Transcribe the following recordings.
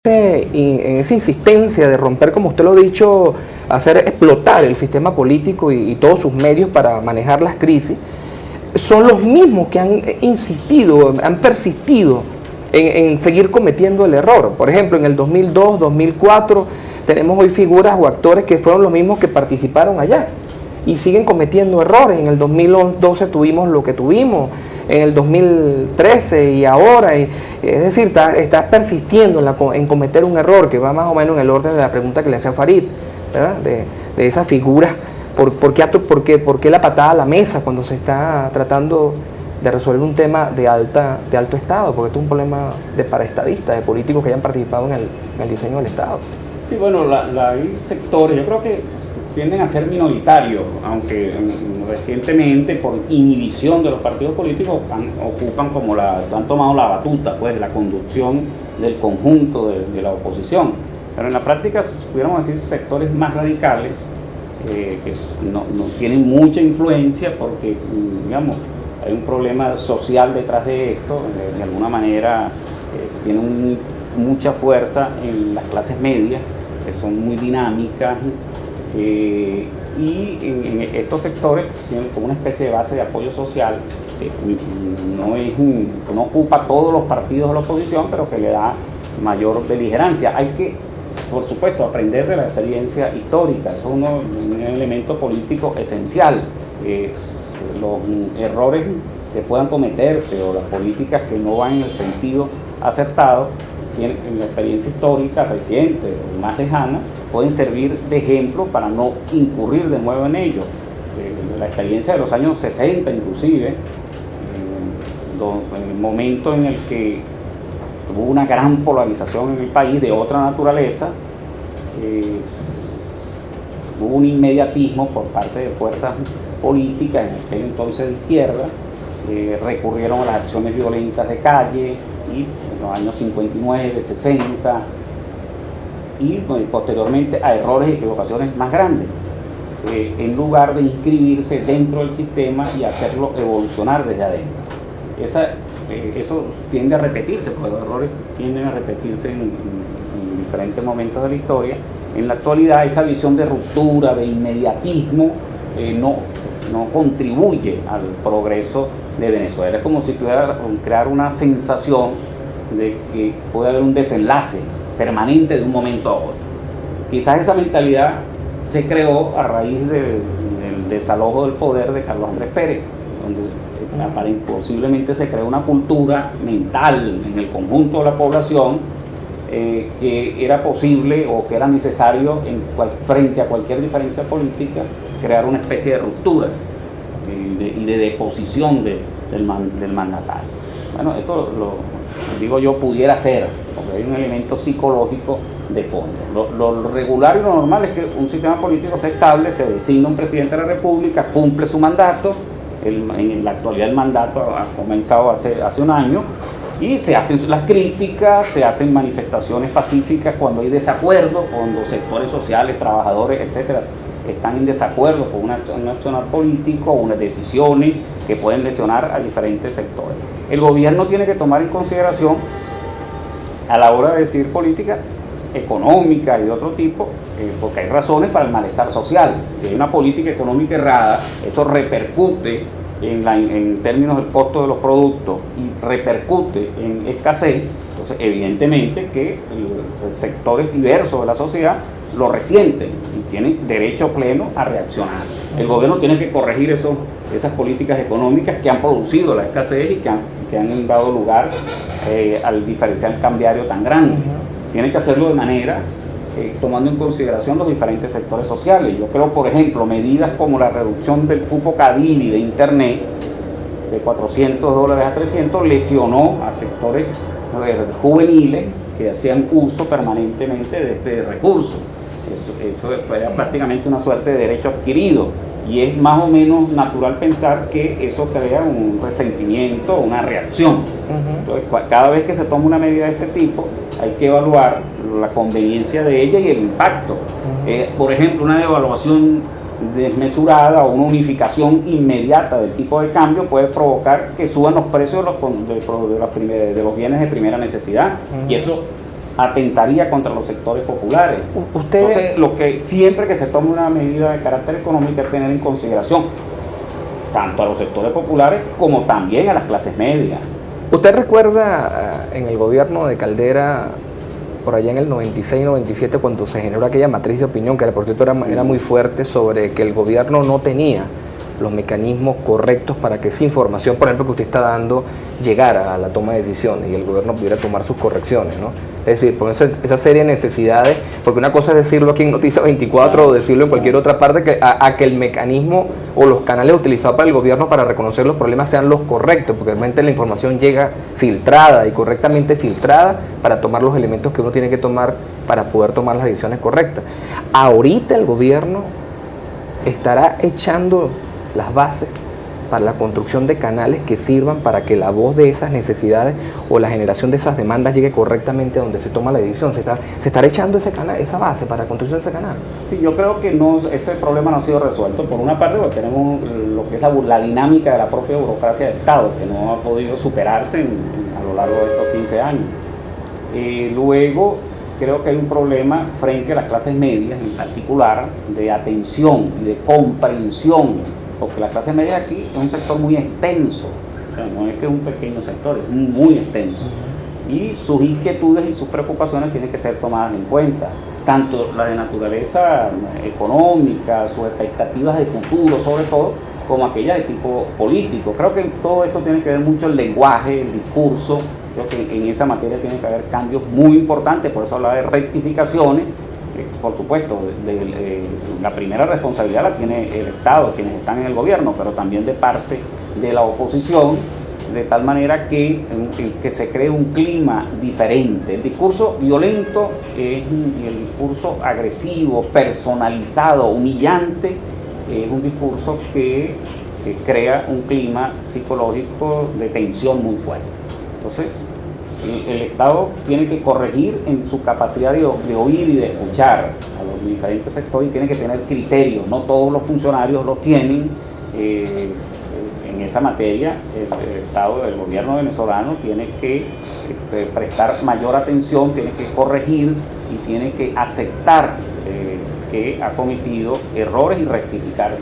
en esa insistencia de romper, como usted lo ha dicho, hacer explotar el sistema político y todos sus medios para manejar las crisis, son los mismos que han insistido, han persistido en seguir cometiendo el error. Por ejemplo, en el 2002, 2004, tenemos hoy figuras o actores que fueron los mismos que participaron allá y siguen cometiendo errores. En el 2012 tuvimos lo que tuvimos, en el 2013 y ahora, es decir, está persistiendo en cometer un error que va más o menos en el orden de la pregunta que le hacía Farid, ¿verdad? De esas figuras, ¿por qué la patada a la mesa cuando se está tratando de resolver un tema de alto estado? Porque esto es un problema de paraestadistas, de políticos que hayan participado en el diseño del Estado. Sí, bueno, hay sectores, yo creo que tienden a ser minoritarios, aunque recientemente por inhibición de los partidos políticos han tomado la batuta, pues, la conducción del conjunto de la oposición. Pero en la práctica, pudiéramos decir, sectores más radicales que no tienen mucha influencia porque, digamos, hay un problema social detrás de esto, de alguna manera tienen mucha fuerza en las clases medias, que son muy dinámicas, y en estos sectores tienen como una especie de base de apoyo social que no ocupa todos los partidos de la oposición, pero que le da mayor beligerancia. Hay que, por supuesto, aprender de la experiencia histórica, es un elemento político esencial. Los errores que puedan cometerse o las políticas que no van en el sentido acertado, en la experiencia histórica reciente o más lejana, pueden servir de ejemplo para no incurrir de nuevo en ello. La experiencia de los años 60 inclusive, en el momento en el que hubo una gran polarización en el país de otra naturaleza, hubo un inmediatismo por parte de fuerzas políticas, en aquel entonces de izquierda, recurrieron a las acciones violentas de calle, y en los años 59, 60, y posteriormente a errores y equivocaciones más grandes, en lugar de inscribirse dentro del sistema y hacerlo evolucionar desde adentro. Eso tiende a repetirse, porque los errores tienden a repetirse en diferentes momentos de la historia. En la actualidad, esa visión de ruptura, de inmediatismo, no contribuye al progreso de Venezuela. Es como si tuviera crear una sensación de que puede haber un desenlace permanente de un momento a otro. Quizás esa mentalidad se creó a raíz del desalojo del poder de Carlos Andrés Pérez, donde posiblemente se creó una cultura mental en el conjunto de la población que era posible o que era necesario frente a cualquier diferencia política crear una especie de ruptura y de deposición del mandatario. Bueno, esto lo digo yo, pudiera ser, porque hay un elemento psicológico de fondo. Lo regular y lo normal es que un sistema político se establece, se designa un presidente de la República, cumple su mandato. En la actualidad el mandato ha comenzado hace un año, y se hacen las críticas, se hacen manifestaciones pacíficas cuando hay desacuerdo, cuando sectores sociales, trabajadores, etcétera, están en desacuerdo con un accionar político o unas decisiones que pueden lesionar a diferentes sectores. El gobierno tiene que tomar en consideración, a la hora de decir política económica y de otro tipo, porque hay razones para el malestar social. Si hay una política económica errada, eso repercute en términos del costo de los productos y repercute en escasez. Entonces, evidentemente que sectores diversos de la sociedad lo resienten y tienen derecho pleno a reaccionar. El gobierno tiene que corregir esas políticas económicas que han producido la escasez y que han dado lugar al diferencial cambiario tan grande. Tiene que hacerlo de manera tomando en consideración los diferentes sectores sociales. Yo creo, por ejemplo, medidas como la reducción del cupo Cadini de Internet de $400 a 300 lesionó a sectores juveniles que hacían uso permanentemente de este recurso. Eso fue prácticamente una suerte de derecho adquirido, y es más o menos natural pensar que eso crea un resentimiento, una reacción. Entonces, cada vez que se toma una medida de este tipo, hay que evaluar la conveniencia de ella y el impacto. Por ejemplo, una devaluación desmesurada o una unificación inmediata del tipo de cambio puede provocar que suban los precios de los bienes de primera necesidad, y eso atentaría contra los sectores populares. Usted... Entonces, lo que siempre que se tome una medida de carácter económico es tener en consideración tanto a los sectores populares como también a las clases medias. ¿Usted recuerda en el gobierno de Caldera, por allá en el 96-97, cuando se generó aquella matriz de opinión, que por cierto era muy fuerte, sobre que el gobierno no tenía los mecanismos correctos para que esa información, por ejemplo, que usted está dando, llegara a la toma de decisiones y el gobierno pudiera tomar sus correcciones, ¿no? Es decir, por esa serie de necesidades, porque una cosa es decirlo aquí en Noticias 24 o decirlo en cualquier otra parte, que el mecanismo o los canales utilizados para el gobierno para reconocer los problemas sean los correctos, porque realmente la información llega filtrada y correctamente filtrada para tomar los elementos que uno tiene que tomar para poder tomar las decisiones correctas. Ahorita el gobierno estará echando las bases para la construcción de canales que sirvan para que la voz de esas necesidades o la generación de esas demandas llegue correctamente a donde se toma la decisión. Se estará echando ese canal, esa base para la construcción de ese canal. Sí, yo creo que ese problema no ha sido resuelto. Por una parte, porque tenemos lo que es la dinámica de la propia burocracia del Estado, que no ha podido superarse a lo largo de estos 15 años. Luego, creo que hay un problema frente a las clases medias, en particular, de atención y de comprensión, porque la clase media aquí es un sector muy extenso, o sea, no es que es un pequeño sector, es muy extenso, y sus inquietudes y sus preocupaciones tienen que ser tomadas en cuenta, tanto la de naturaleza económica, sus expectativas de futuro sobre todo, como aquellas de tipo político. Creo que todo esto tiene que ver mucho el lenguaje, el discurso. Creo que en esa materia tiene que haber cambios muy importantes, por eso hablaba de rectificaciones. Por supuesto, la primera responsabilidad la tiene el Estado, quienes están en el gobierno, pero también de parte de la oposición, de tal manera que se cree un clima diferente. El discurso violento y el discurso agresivo, personalizado, humillante, es un discurso que crea un clima psicológico de tensión muy fuerte. Entonces, el Estado tiene que corregir en su capacidad de oír y de escuchar a los diferentes sectores y tiene que tener criterios. No todos los funcionarios lo tienen. En esa materia, el Estado, el gobierno venezolano tiene que prestar mayor atención, tiene que corregir y tiene que aceptar que ha cometido errores y rectificarlos.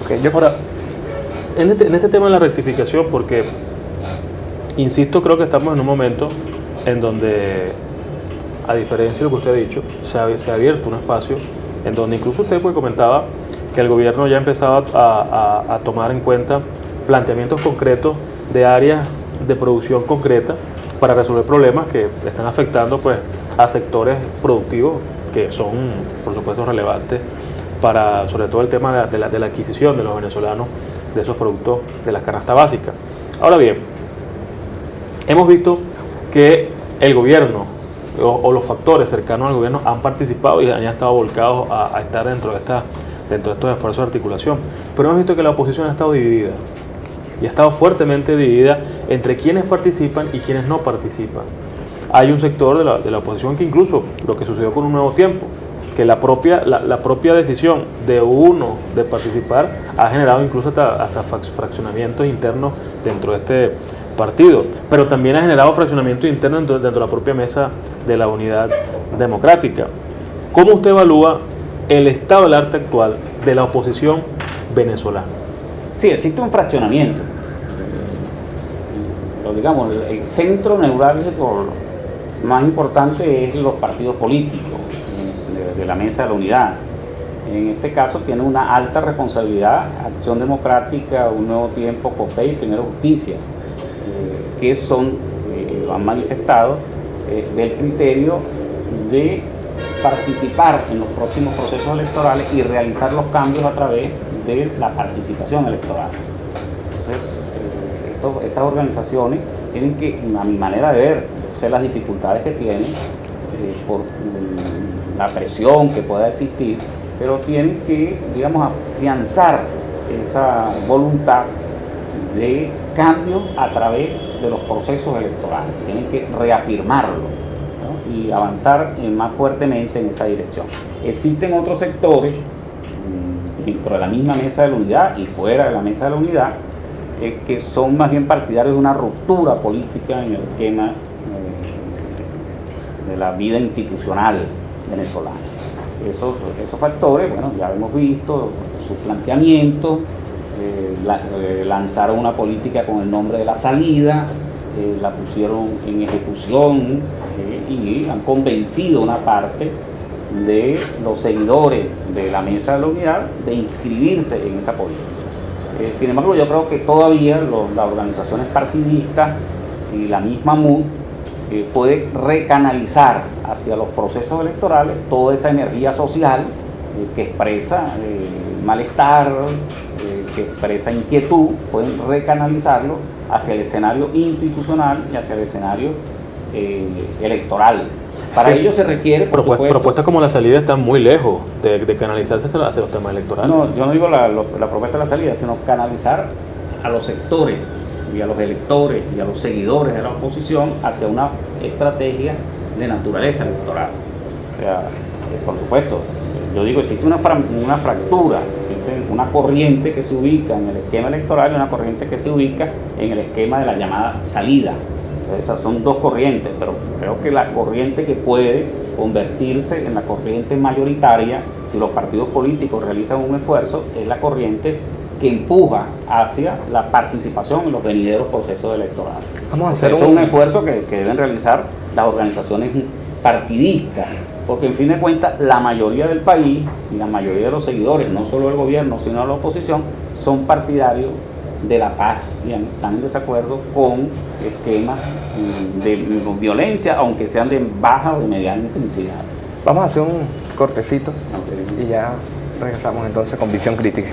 Okay. Ahora, en este tema de la rectificación, porque insisto, creo que estamos en un momento en donde, a diferencia de lo que usted ha dicho, se ha abierto un espacio en donde incluso usted comentaba que el gobierno ya empezaba a tomar en cuenta planteamientos concretos de áreas de producción concreta para resolver problemas que están afectando pues, a sectores productivos que son, por supuesto, relevantes para, sobre todo, el tema de la adquisición de los venezolanos de esos productos de la canasta básica. Ahora bien, hemos visto que el gobierno o los factores cercanos al gobierno han participado y han estado volcados a estar dentro de estos esfuerzos de articulación. Pero hemos visto que la oposición ha estado dividida y ha estado fuertemente dividida entre quienes participan y quienes no participan. Hay un sector de la oposición que incluso lo que sucedió con Un Nuevo Tiempo, que la propia decisión de uno de participar ha generado incluso hasta fraccionamientos internos dentro de este partido, pero también ha generado fraccionamiento interno dentro de la propia mesa de la Unidad Democrática. ¿Cómo usted evalúa el estado del arte actual de la oposición venezolana? Sí, existe un fraccionamiento. Digamos, el centro neurálgico más importante es los partidos políticos de la mesa de la unidad. En este caso tiene una alta responsabilidad Acción Democrática, Un Nuevo Tiempo, COPEI y Primero Justicia, que lo han manifestado del criterio de participar en los próximos procesos electorales y realizar los cambios a través de la participación electoral. Entonces, estas organizaciones tienen que, a mi manera de ver, sé las dificultades que tienen por la presión que pueda existir, pero tienen que, digamos, afianzar esa voluntad de cambio a través de los procesos electorales. Tienen que reafirmarlo, ¿no? Y avanzar más fuertemente en esa dirección. Existen otros sectores dentro de la misma mesa de la unidad y fuera de la mesa de la unidad que son más bien partidarios de una ruptura política en el esquema de la vida institucional venezolana. Esos factores, bueno, ya hemos visto sus planteamientos, lanzaron una política con el nombre de la salida, la pusieron en ejecución y han convencido una parte de los seguidores de la Mesa de la Unidad de inscribirse en esa política. Sin embargo, yo creo que todavía las organizaciones partidistas y la misma MUD puede recanalizar hacia los procesos electorales toda esa energía social que expresa malestar, que expresa inquietud, pueden recanalizarlo hacia el escenario institucional y hacia el escenario electoral. Para ello se requiere, por supuesto, propuestas como la salida están muy lejos de canalizarse hacia los temas electorales. No, yo no digo la propuesta de la salida, sino canalizar a los sectores y a los electores y a los seguidores de la oposición hacia una estrategia de naturaleza electoral. O sea, por supuesto, yo digo, existe una fractura, existe una corriente que se ubica en el esquema electoral y una corriente que se ubica en el esquema de la llamada salida. Esas son dos corrientes, pero creo que la corriente que puede convertirse en la corriente mayoritaria, si los partidos políticos realizan un esfuerzo, es la corriente que empuja hacia la participación en los venideros procesos electorales. Vamos a hacer un esfuerzo que deben realizar las organizaciones partidistas, porque en fin de cuentas la mayoría del país y la mayoría de los seguidores, no solo del gobierno, sino de la oposición, son partidarios de la paz y están en desacuerdo con esquemas de violencia, aunque sean de baja o de mediana intensidad. Vamos a hacer un cortecito y ya regresamos entonces con Visión Crítica.